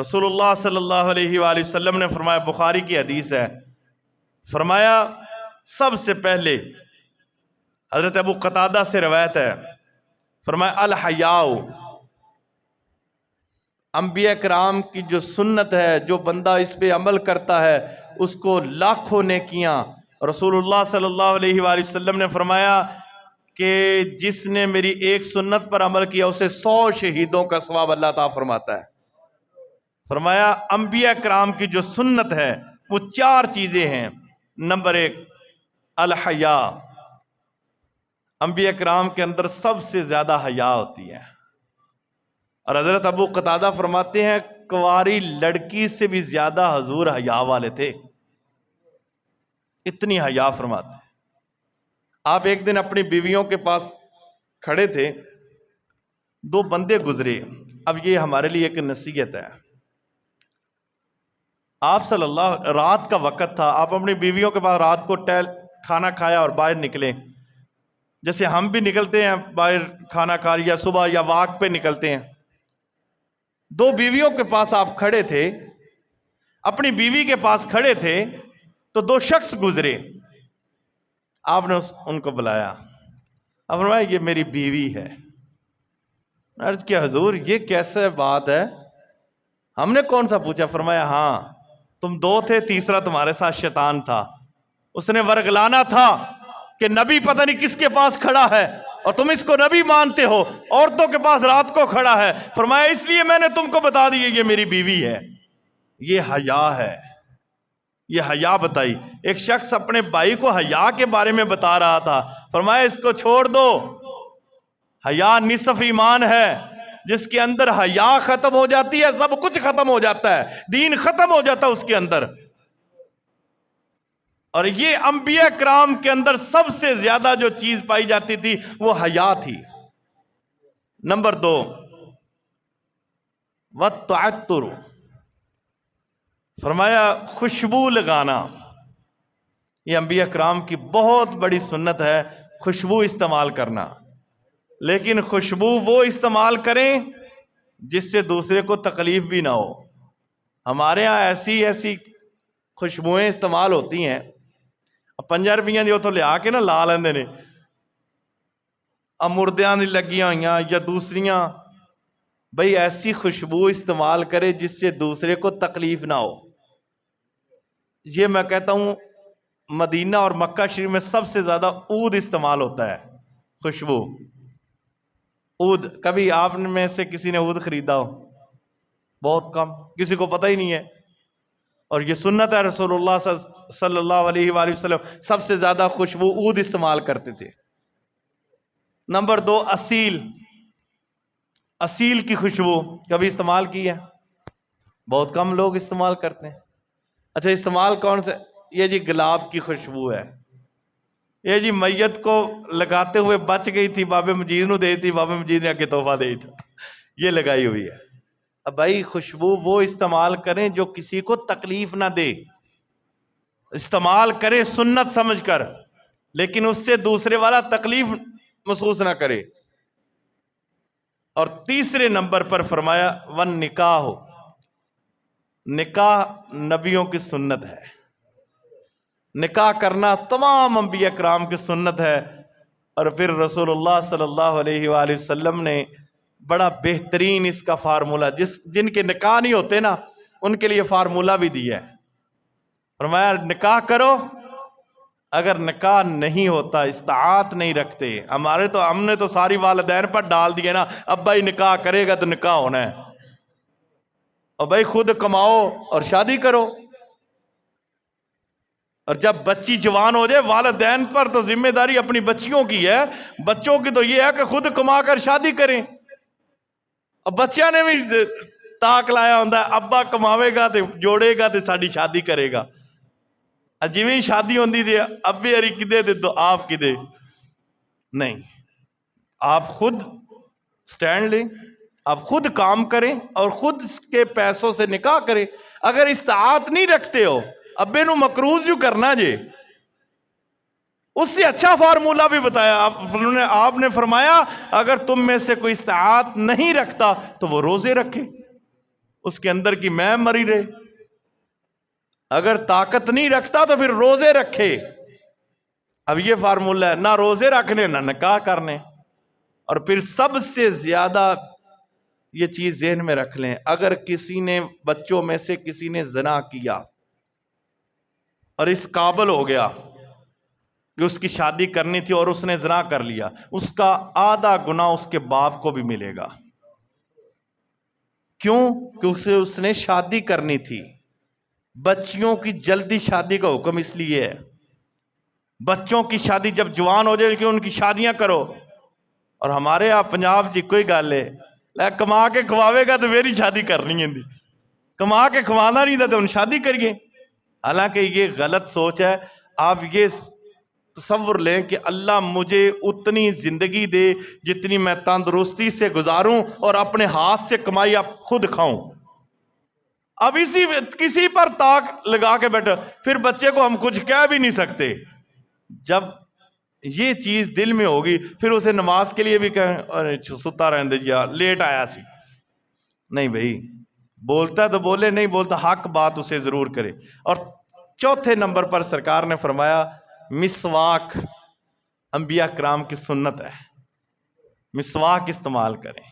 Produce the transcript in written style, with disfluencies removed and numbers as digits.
رسول اللہ صلی اللہ علیہ وآلہ وسلم نے فرمایا، بخاری کی حدیث ہے، فرمایا سب سے پہلے حضرت ابو قتادہ سے روایت ہے، فرمایا الحیاء، انبیاء کرام کی جو سنت ہے، جو بندہ اس پہ عمل کرتا ہے اس کو لاکھوں نیکیاں۔ رسول اللہ صلی اللہ علیہ وآلہ وسلم نے فرمایا کہ جس نے میری ایک سنت پر عمل کیا اسے 100 شہیدوں کا ثواب اللہ تعالیٰ فرماتا ہے۔ فرمایا انبیاء کرام کی جو سنت ہے وہ 4 چیزیں ہیں۔ نمبر 1 الحیاء، انبیاء کرام کے اندر سب سے زیادہ حیا ہوتی ہے، اور حضرت ابو قتادہ فرماتے ہیں کنواری لڑکی سے بھی زیادہ حضور حیا والے تھے، اتنی حیا فرماتے ہیں۔ آپ ایک دن اپنی بیویوں کے پاس کھڑے تھے، 2 بندے گزرے۔ اب یہ ہمارے لیے ایک نصیحت ہے، آپ صلی اللہ، رات کا وقت تھا، آپ اپنی بیویوں کے پاس رات کو کھانا کھایا اور باہر نکلے، جیسے ہم بھی نکلتے ہیں باہر کھانا کھا لیا صبح یا واک پہ نکلتے ہیں۔ 2 بیویوں کے پاس آپ کھڑے تھے، اپنی بیوی کے پاس کھڑے تھے تو 2 شخص گزرے، آپ نے ان کو بلایا، اب فرمایا یہ میری بیوی ہے۔ عرض کیا حضور یہ کیسے بات ہے؟ ہم نے کون سا پوچھا؟ فرمایا ہاں تم 2 تھے، تیسرا تمہارے ساتھ شیطان تھا، اس نے ورگلانا تھا کہ نبی پتہ نہیں کس کے پاس کھڑا ہے اور تم اس کو نبی مانتے ہو، عورتوں کے پاس رات کو کھڑا ہے۔ فرمایا اس لیے میں نے تم کو بتا دی یہ میری بیوی ہے۔ یہ حیا ہے، یہ حیا بتائی۔ ایک شخص اپنے بھائی کو حیا کے بارے میں بتا رہا تھا، فرمایا اس کو چھوڑ دو، حیا نصف ایمان ہے، جس کے اندر حیا ختم ہو جاتی ہے سب کچھ ختم ہو جاتا ہے، دین ختم ہو جاتا ہے اس کے اندر۔ اور یہ انبیاء کرام کے اندر سب سے زیادہ جو چیز پائی جاتی تھی وہ حیا تھی۔ نمبر 2 والتعطر، فرمایا خوشبو لگانا۔ یہ انبیاء کرام کی بہت بڑی سنت ہے، خوشبو استعمال کرنا، لیکن خوشبو وہ استعمال کریں جس سے دوسرے کو تکلیف بھی نہ ہو۔ ہمارے ہاں ایسی خوشبوئیں استعمال ہوتی ہیں، 5 روپیاں جو تو لیا کے لا لیندے نے، مردیاں دی لگیاں ہوئیاں یا دوسریاں، بھئی ایسی خوشبو استعمال کرے جس سے دوسرے کو تکلیف نہ ہو۔ یہ میں کہتا ہوں مدینہ اور مکہ شریف میں سب سے زیادہ عود استعمال ہوتا ہے، خوشبو، عود۔ کبھی آپ میں سے کسی نے عود خریدا ہو؟ بہت کم، کسی کو پتہ ہی نہیں ہے۔ اور یہ سنت ہے، رسول اللہ صلی اللہ علیہ وآلہ وسلم سب سے زیادہ خوشبو عود استعمال کرتے تھے۔ نمبر 2 اصیل، اصیل کی خوشبو کبھی استعمال کی ہے؟ بہت کم لوگ استعمال کرتے ہیں۔ اچھا استعمال کون سے؟ یہ جی گلاب کی خوشبو ہے، یہ جی میت کو لگاتے ہوئے بچ گئی تھی، بابے مجید نو دے تھی، بابے مجید نے آگے تحفہ دے تھا، یہ لگائی ہوئی ہے۔ اب بھائی خوشبو وہ استعمال کریں جو کسی کو تکلیف نہ دے، استعمال کریں سنت سمجھ کر، لیکن اس سے دوسرے والا تکلیف محسوس نہ کرے۔ اور تیسرے نمبر پر فرمایا والنکاح، نکاح نبیوں کی سنت ہے، نکاح کرنا تمام انبیاء کرام کی سنت ہے۔ اور پھر رسول اللہ صلی اللہ علیہ وآلہ وسلم نے بڑا بہترین اس کا فارمولہ، جن کے نکاح نہیں ہوتے نا ان کے لیے فارمولہ بھی دیا ہے۔ فرمایا نکاح کرو، اگر نکاح نہیں ہوتا، استطاعت نہیں رکھتے، ہم نے تو ساری والدین پر ڈال دیے نا، اب بھائی نکاح کرے گا تو نکاح ہونا ہے، اور بھائی خود کماؤ اور شادی کرو۔ اور جب بچی جوان ہو جائے، والدین پر تو ذمہ داری اپنی بچیوں کی ہے، بچوں کی تو یہ ہے کہ خود کما کر شادی کریں۔ اب بچیاں نے بھی تاک لایا ہوتا ہے، ابا کماوے گا تے جوڑے گا تے ساڈی شادی کرے گا۔ جویں شادی ہوندی تھی ابے ہری کدے تے تو آپ کدے نہیں، آپ خود سٹینڈ لیں، آپ خود کام کریں اور خود کے پیسوں سے نکاح کریں۔ اگر استطاعت نہیں رکھتے ہو، ابے نو مقروض جو کرنا جے، اس سے اچھا فارمولہ بھی بتایا آپ نے فرمایا اگر تم میں سے کوئی استطاعت نہیں رکھتا تو وہ روزے رکھے۔ اس کے اندر کی میں مری رہے. اگر طاقت نہیں رکھتا تو پھر روزے رکھے. اب یہ فارمولہ ہے، نہ روزے رکھنے نہ نکاح کرنے. اور پھر سب سے زیادہ یہ چیز ذہن میں رکھ لیں، اگر کسی نے بچوں میں سے کسی نے زنا کیا اور اس قابل ہو گیا کہ اس کی شادی کرنی تھی اور اس نے زنا کر لیا، اس کا آدھا گناہ اس کے باپ کو بھی ملے گا. کیوں؟ کیونکہ اس نے شادی کرنی تھی. بچیوں کی جلدی شادی کا حکم اس لیے ہے، بچوں کی شادی جب جوان ہو جائے کہ ان کی شادیاں کرو. اور ہمارے یہاں پنجاب جی کوئی گل ہے، کما کے کھواوے گا تو میری شادی کرنی ہے، کما کے کھوانا نہیں تھا تو ان شادی کریے. حالانکہ یہ غلط سوچ ہے. آپ یہ تصور لیں کہ اللہ مجھے اتنی زندگی دے جتنی میں تندرستی سے گزاروں اور اپنے ہاتھ سے کمائی اب خود کھاؤں. اب کسی پر طاق لگا کے بیٹھا، پھر بچے کو ہم کچھ کہہ بھی نہیں سکتے. جب یہ چیز دل میں ہوگی پھر اسے نماز کے لیے بھی کہیں ستا رہنے دیا، لیٹ آیا سی. نہیں بھائی، بولتا تو بولے، نہیں بولتا حق بات اسے ضرور کرے. اور چوتھے نمبر پر سرکار نے فرمایا مسواک انبیاء کرام کی سنت ہے، مسواک استعمال کریں.